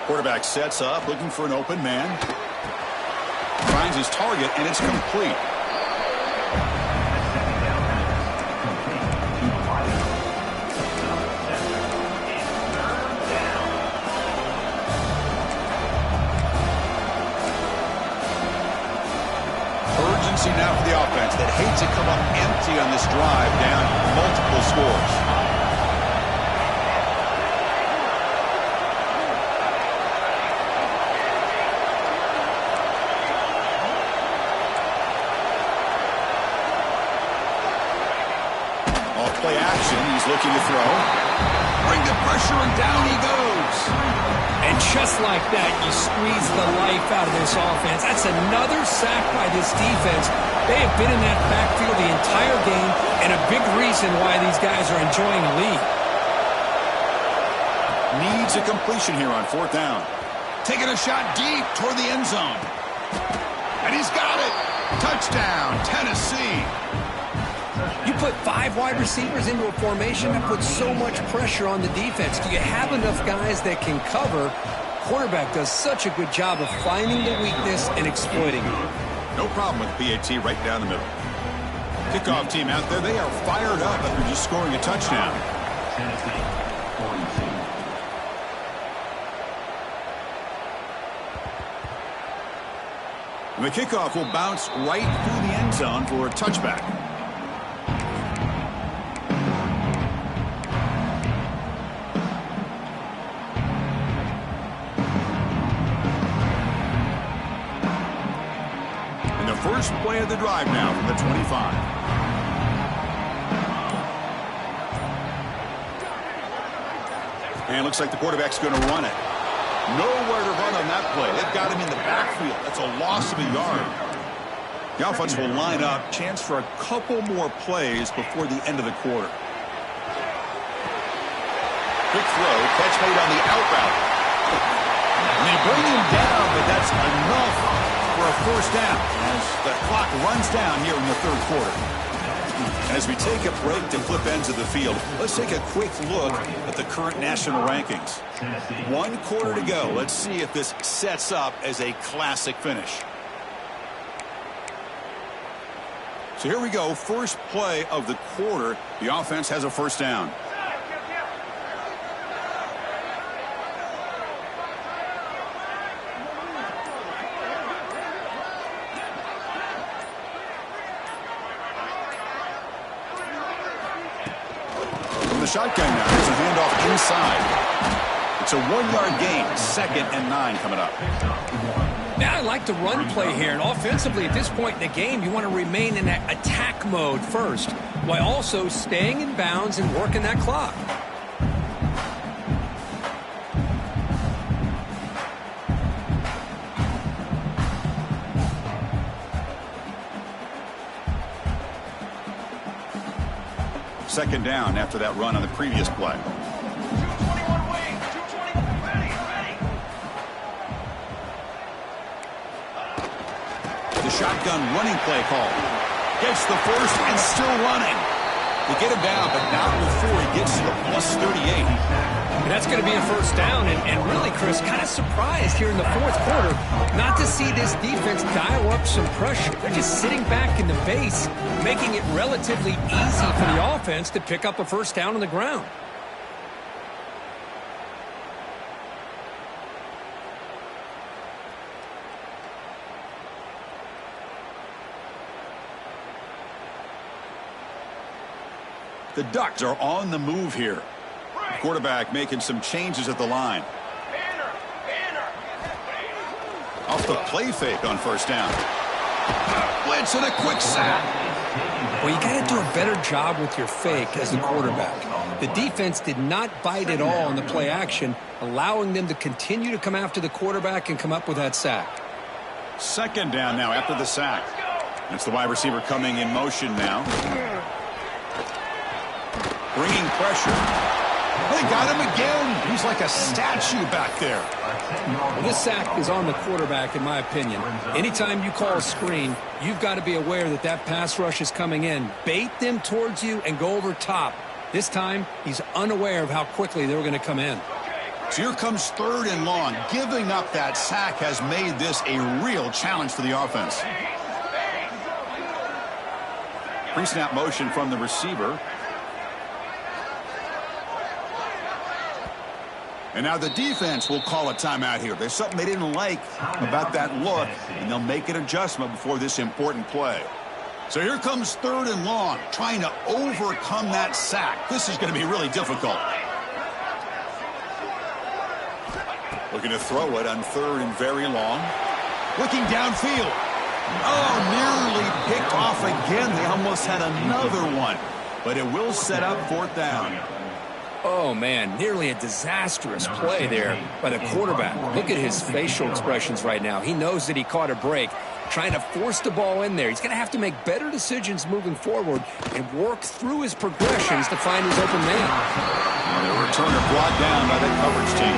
Speaker 2: Quarterback sets up, looking for an open man. finds his target, and it's complete. Urgency now for the offense that hates to come up empty on this drive, down multiple scores. Play action. He's looking to throw. Bring the pressure, and down he goes.
Speaker 3: And just like that, you squeeze the life out of this offense. That's another sack by this defense. They have been in that backfield the entire game, and a big reason why these guys are enjoying the lead.
Speaker 2: Needs a completion here on 4th down. Taking a shot deep toward the end zone. And he's got it. Touchdown, Tennessee.
Speaker 3: You put 5 wide receivers into a formation, that puts so much pressure on the defense. Do you have enough guys that can cover? Quarterback does such a good job of finding the weakness and exploiting it.
Speaker 2: No problem with PAT right down the middle. Kickoff team out there, they are fired up after just scoring a touchdown.
Speaker 4: Tennessee, 42.
Speaker 2: And the kickoff will bounce right through the end zone for a touchback. First play of the drive now from the 25. And it looks like the quarterback's going to run it. Nowhere to run on that play. They've got him in the backfield. That's a loss of a yard. The offense will line up. Chance for a couple more plays before the end of the quarter. Quick throw. Catch made on the out route. And they bring him down, but that's enough for a first down as the clock runs down here in the 3rd quarter. As we take a break to flip ends of the field, let's take a quick look at the current national rankings. 1 quarter to go. Let's see if this sets up as a classic finish. So here we go. First play of the quarter. The offense has a first down. Shotgun now. There's a handoff inside. It's a 1-yard gain. 2nd and 9 coming up.
Speaker 3: Now I like the run play here. And offensively, at this point in the game, you want to remain in that attack mode first, while also staying in bounds and working that clock.
Speaker 2: Second down after that run on the previous play.
Speaker 1: 221 wing, 221 ready.
Speaker 2: The shotgun running play call. Gets the first and still running. They get him down, but not before he gets to the plus 38.
Speaker 3: And that's going to be a first down. And really, Chris, kind of surprised here in the 4th quarter not to see this defense dial up some pressure. They're just sitting back in the base, making it relatively easy for the offense to pick up a first down on the ground.
Speaker 2: The Ducks are on the move here. The quarterback making some changes at the line. Off the play fake on first down. Blitz and a quick sack.
Speaker 3: Well, you got to do a better job with your fake as the quarterback. The defense did not bite at all on the play action, allowing them to continue to come after the quarterback and come up with that sack.
Speaker 2: Second down now after the sack. It's the wide receiver coming in motion now. Bringing pressure. They got him again. He's like a statue back there.
Speaker 3: Well, this sack is on the quarterback, in my opinion. Anytime you call a screen, you've got to be aware that that pass rush is coming in. Bait them towards you and go over top. This time, he's unaware of how quickly they were going to come in.
Speaker 2: So here comes 3rd and long. Giving up that sack has made this a real challenge for the offense. Pre-snap motion from the receiver. And now the defense will call a timeout here. There's something they didn't like about that look, and they'll make an adjustment before this important play. So here comes 3rd and long, trying to overcome that sack. This is going to be really difficult. Looking to throw it on 3rd and very long. Looking downfield. Oh, nearly picked off again. They almost had another one. But it will set up 4th down.
Speaker 3: Oh, man, nearly a disastrous play there by the quarterback. Look at his facial expressions right now. He knows that he caught a break, trying to force the ball in there. He's going to have to make better decisions moving forward and work through his progressions to find his open man.
Speaker 2: The returner brought down by the coverage team.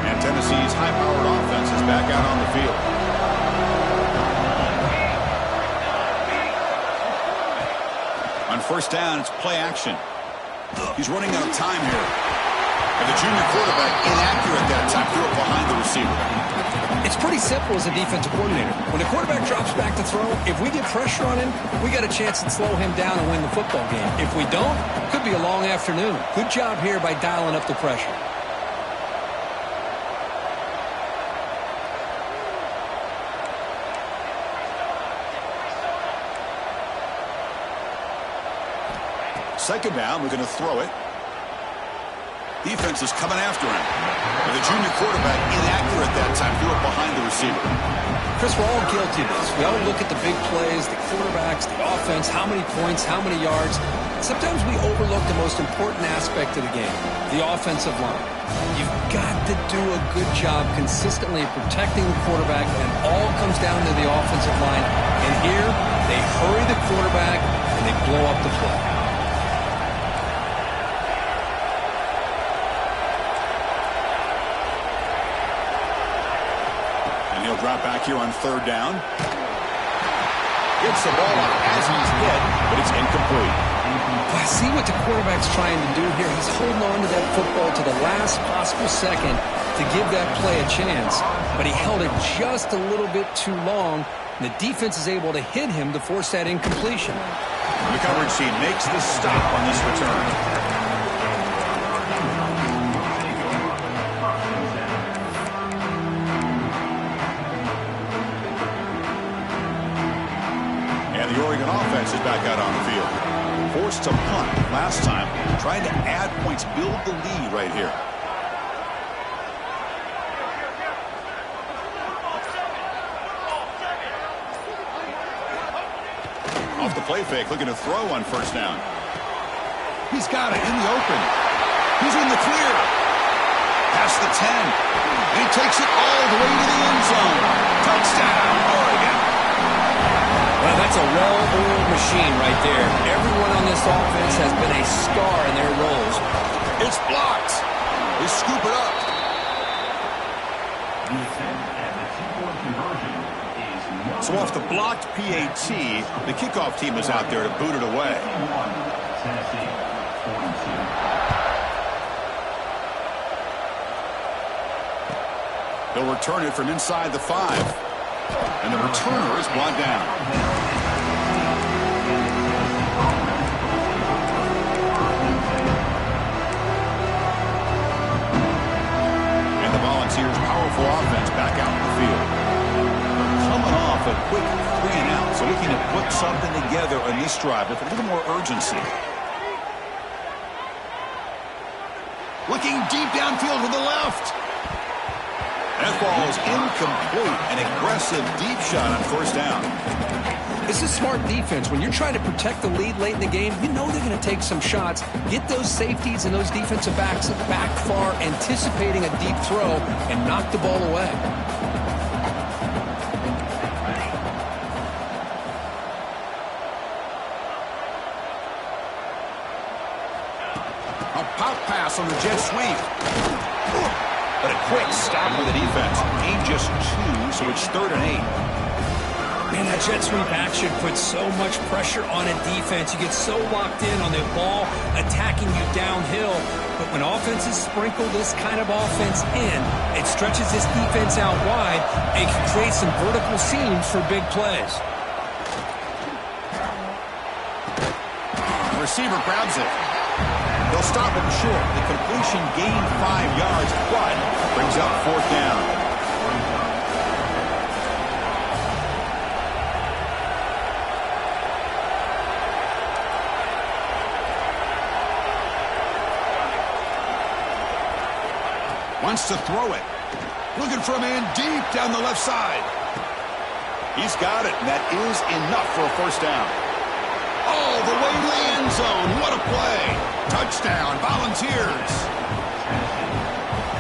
Speaker 2: And Tennessee's high-powered offense is back out on the field. On 1st down, it's play action. He's running out of time here. And the junior quarterback inaccurate that time, threw it behind the receiver.
Speaker 3: It's pretty simple as a defensive coordinator. When the quarterback drops back to throw, if we get pressure on him, we got a chance to slow him down and win the football game. If we don't, it could be a long afternoon. Good job here by dialing up the pressure.
Speaker 2: Second down, we're going to throw it. Defense is coming after him. And the junior quarterback inaccurate that time, threw it behind the receiver.
Speaker 3: Chris, we're all guilty of this. We all look at the big plays, the quarterbacks, the offense, how many points, how many yards. Sometimes we overlook the most important aspect of the game, the offensive line. You've got to do a good job consistently protecting the quarterback, and it all comes down to the offensive line. And here, they hurry the quarterback, and they blow up the play.
Speaker 2: Drop back here on 3rd down. Gets the ball up as he's hit, but it's incomplete.
Speaker 3: I see what the quarterback's trying to do here. He's holding on to that football to the last possible second to give that play a chance, but he held it just a little bit too long, and the defense is able to hit him to force that incompletion.
Speaker 2: The coverage team makes the stop on this return. The Oregon offense is back out on the field. Forced to punt last time, trying to add points, build the lead right here. Off the play fake, looking to throw on 1st down. He's got it in the open. He's in the clear. Past the 10. And he takes it all the way to the end zone. Touchdown, Oregon.
Speaker 3: Well, that's a well-oiled machine right there. Everyone on this offense has been a star in their roles.
Speaker 2: It's blocked. They scoop it up. So off the blocked PAT, the kickoff team is out there to boot it away. They'll return it from inside the 5. And the returner is brought down. And the Volunteers' powerful offense back out in the field. Coming off a quick 3-and-out, so looking to put something together on this drive with a little more urgency. Looking deep downfield to the left. That ball is incomplete. An aggressive deep shot on 1st down.
Speaker 3: This is smart defense. When you're trying to protect the lead late in the game, you know they're going to take some shots. Get those safeties and those defensive backs back far, anticipating a deep throw, and knock the ball away.
Speaker 2: A pop pass on the jet sweep. But a quick stop with the defense. Gain just 2, so it's 3rd and 8.
Speaker 3: Man, that jet sweep action puts so much pressure on a defense. You get so locked in on the ball attacking you downhill. But when offenses sprinkle this kind of offense in, it stretches this defense out wide and can create some vertical seams for big plays.
Speaker 2: The receiver grabs it. They'll stop him short. The completion gained 5 yards, but brings up 4th down. Wants to throw it. Looking for a man deep down the left side. He's got it, and that is enough for a 1st down. All the way to the end zone. What a play. Touchdown, Volunteers.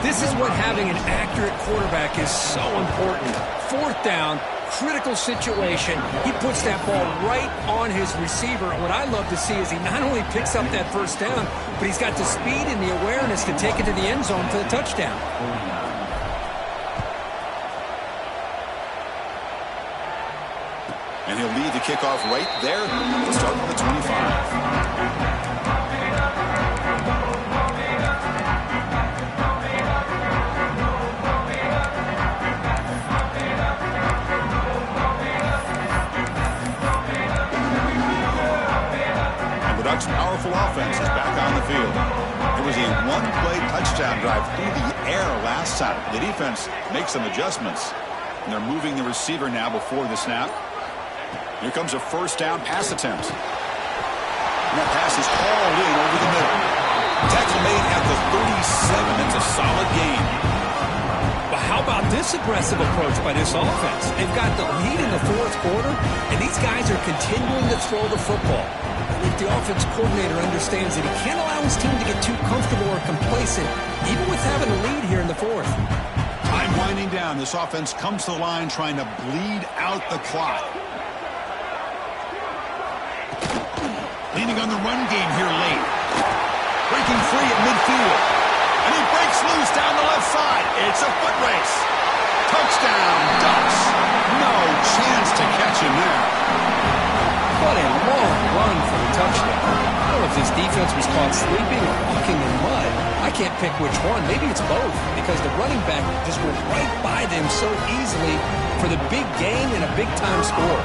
Speaker 3: This is what having an accurate quarterback is so important. 4th down, critical situation. He puts that ball right on his receiver. And what I love to see is he not only picks up that 1st down, but he's got the speed and the awareness to take it to the end zone for the touchdown.
Speaker 2: And he'll lead the kickoff right there to start from the 25. Ducks' powerful offense is back on the field. It was a one-play touchdown drive through the air last time. The defense makes some adjustments, and they're moving the receiver now before the snap. Here comes a 1st down pass attempt. And that pass is hauled in over the middle. Tackle made at the 37. It's a solid gain.
Speaker 3: But how about this aggressive approach by this offense? They've got the lead in the 4th quarter, and these guys are continuing to throw the football. I think the offense coordinator understands that he can't allow his team to get too comfortable or complacent, even with having a lead here in the 4th.
Speaker 2: Time winding down. This offense comes to the line trying to bleed out the clock. Leaning on the run game here late. Breaking free at midfield. And he breaks loose down the left side. It's a foot race. Touchdown, Ducks. No chance to catch him there.
Speaker 3: What a long run for the touchdown. I don't know if this defense was caught sleeping or walking in mud. I can't pick which one. Maybe it's both, because the running back just went right by them so easily for the big gain and a big-time score.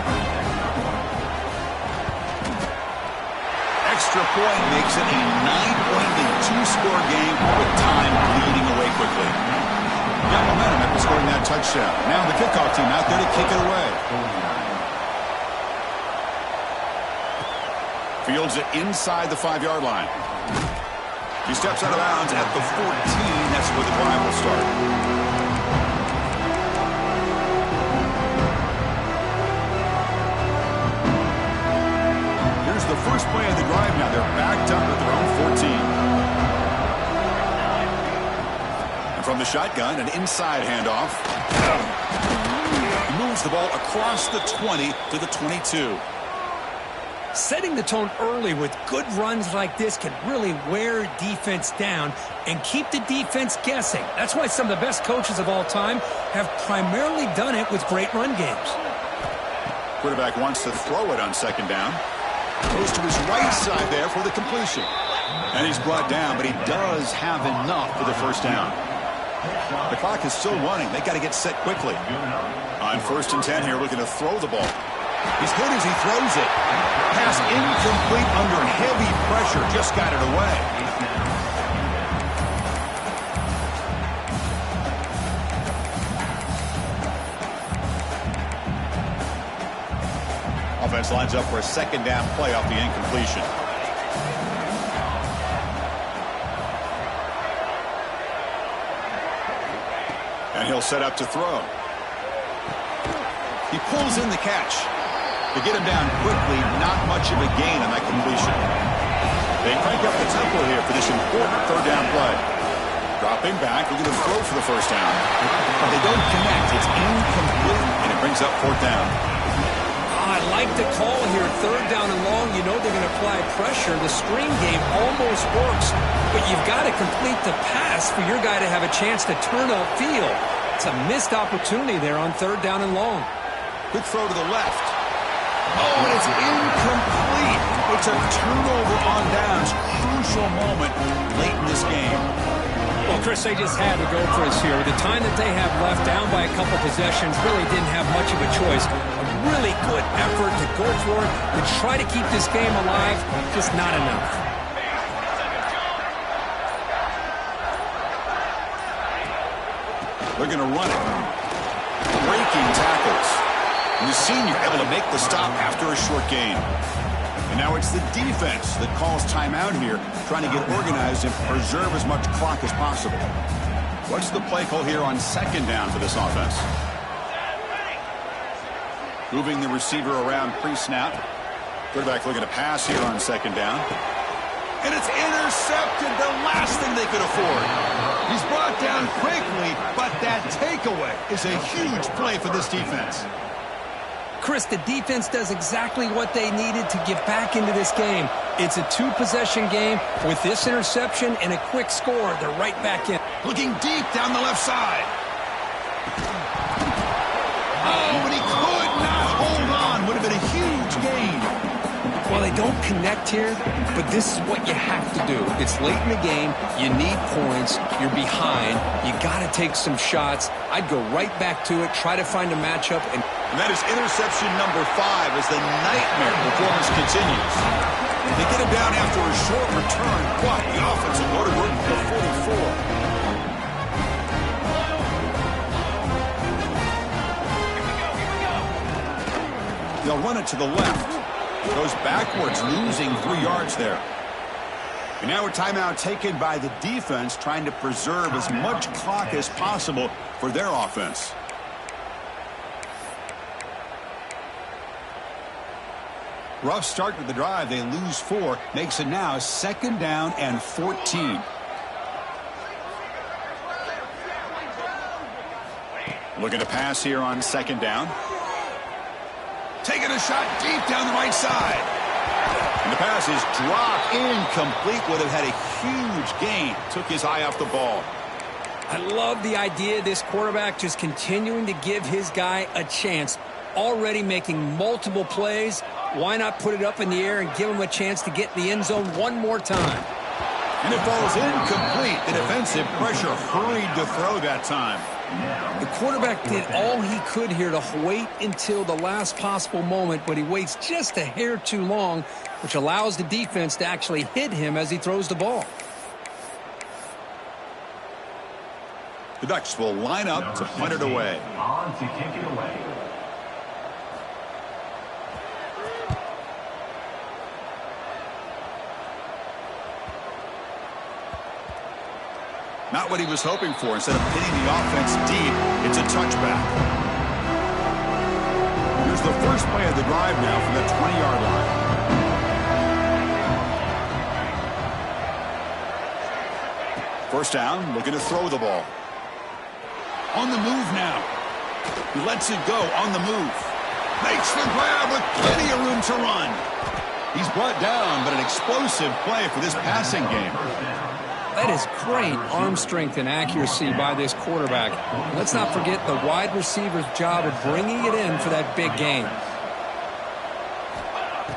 Speaker 2: Extra point makes it a 9-point lead, 2-score game with time bleeding away quickly. Got momentum after scoring that touchdown. Now the kickoff team out there to kick it away. Fields it inside the 5-yard line. He steps out of bounds at the 14. That's where the drive will start. Here's the first play of the drive now. They're backed up at their own 14. And from the shotgun, an inside handoff. He moves the ball across the 20 to the 22.
Speaker 3: Setting the tone early with good runs like this can really wear defense down and keep the defense guessing. That's why some of the best coaches of all time have primarily done it with great run games.
Speaker 2: Quarterback wants to throw it on 2nd down. Goes to his right side there for the completion. And he's brought down, but he does have enough for the 1st down. The clock is still running. They got to get set quickly. On 1st and 10 here, looking to throw the ball. He's hit as he throws it. Pass incomplete under heavy pressure. Just got it away. Offense lines up for a 2nd down play off the incompletion. And he'll set up to throw. He pulls in the catch. To get him down quickly, not much of a gain on that completion. They crank up the tempo here for this important 3rd down play. Dropping back, looking to throw for the 1st down. But they don't connect. It's incomplete, and it brings up 4th down.
Speaker 3: I like the call here. 3rd down and long. You know they're going to apply pressure. The screen game almost works, but you've got to complete the pass for your guy to have a chance to turn upfield. It's a missed opportunity there on 3rd down and long.
Speaker 2: Good throw to the left. Oh, and it's incomplete. It's a turnover on downs. Crucial moment late in this game.
Speaker 3: Well, Chris, they just had to go for us here. With the time that they have left, down by a couple possessions, really didn't have much of a choice. A really good effort to go for it, to try to keep this game alive, just not enough.
Speaker 2: They're going to run it. Breaking tackles. And the senior able to make the stop after a short gain. And now it's the defense that calls timeout here, trying to get organized and preserve as much clock as possible. What's the play call here on second down for this offense? Moving the receiver around pre-snap. Quarterback looking to pass here on second down. And it's intercepted, the last thing they could afford. He's brought down quickly, but that takeaway is a huge play for this defense.
Speaker 3: Chris, the defense does exactly what they needed to get back into this game. It's a two-possession game. With this interception and a quick score, they're right back in.
Speaker 2: Looking deep down the left side. Oh, but he could not hold on. Would have been a huge gain.
Speaker 3: Well, they don't connect here, but this is what you have to do. It's late in the game. You need points. You're behind. You got to take some shots. I'd go right back to it, try to find a matchup. And
Speaker 2: that is interception number 5 as the nightmare performance continues. They get him down after a short return, but the offensive order working to the 44. They'll run it to the left. Goes backwards, losing 3 yards there. And now a timeout taken by the defense, trying to preserve as much clock as possible for their offense. Rough start to the drive. They lose 4. Makes it now second down and 14. Looking to pass here on second down. Taking a shot deep down the right side. And the pass is dropped incomplete. Would have had a huge gain. Took his eye off the ball.
Speaker 3: I love the idea of this quarterback just continuing to give his guy a chance. Already making multiple plays. Why not put it up in the air and give him a chance to get in the end zone one more time?
Speaker 2: And it falls incomplete. The defensive pressure hurried to throw that time.
Speaker 3: The quarterback did all he could here to wait until the last possible moment, but he waits just a hair too long, which allows the defense to actually hit him as he throws the ball.
Speaker 2: The Ducks will line up to punt it away.
Speaker 4: On to kick it away.
Speaker 2: Not what he was hoping for. Instead of hitting the offense deep, it's a touchback. Here's the first play of the drive now from the 20-yard line. First down, looking to throw the ball. On the move now. He lets it go on the move. Makes the grab with plenty of room to run. He's brought down, but an explosive play for this passing game.
Speaker 3: That is great arm strength and accuracy by this quarterback. Let's not forget the wide receiver's job of bringing it in for that big gain.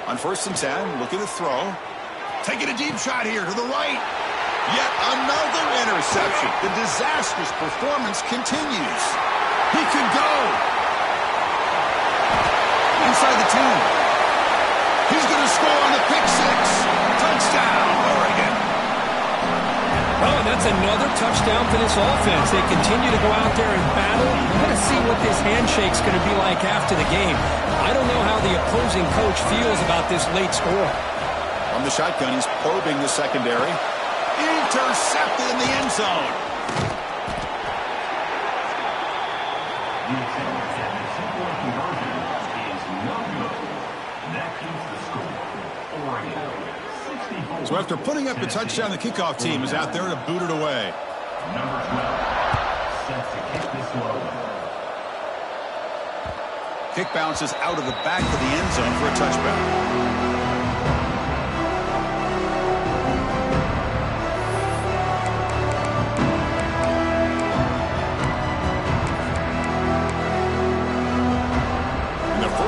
Speaker 2: On first and 10, looking to throw. Taking a deep shot here to the right. Yet another interception. The disastrous performance continues. He could go. Inside the 10. He's going to score on the pick 6. Touchdown, Oregon.
Speaker 3: Oh, and that's another touchdown for this offense. They continue to go out there and battle. We're going to see what this handshake's going to be like after the game. I don't know how the opposing coach feels about this late score.
Speaker 2: On the shotgun, he's probing the secondary. Intercepted in the end zone.
Speaker 4: The attempt at the two-point conversion is no good. That keeps the score. Oregon.
Speaker 2: So after putting up the touchdown, the kickoff team is out there to boot it away.
Speaker 4: Number 12 sets to kick this one.
Speaker 2: Kick bounces out of the back of the end zone for a touchback.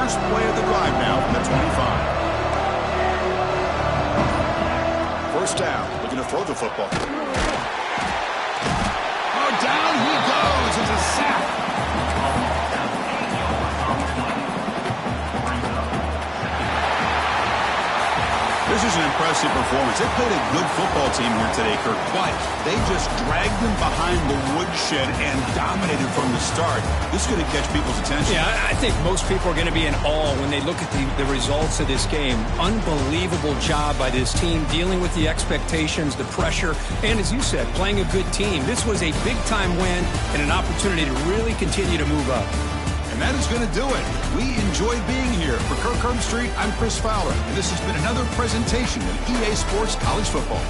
Speaker 2: first play of the drive now from the 25. First down, looking to throw the football. Oh, down he goes. It's a sack. This is an impressive performance. They played a good football team here today, Kirk, but they just dragged them behind the woodshed and dominated from the start. This is going to catch people's attention.
Speaker 3: Yeah, I think most people are going to be in awe when they look at the results of this game. Unbelievable job by this team, dealing with the expectations, the pressure, and as you said, playing a good team. This was a big-time win and an opportunity to really continue to move up.
Speaker 2: And that is going to do it. We enjoyed being here. For Kirk Herbstreit, I'm Chris Fowler, and this has been another presentation of EA Sports College Football.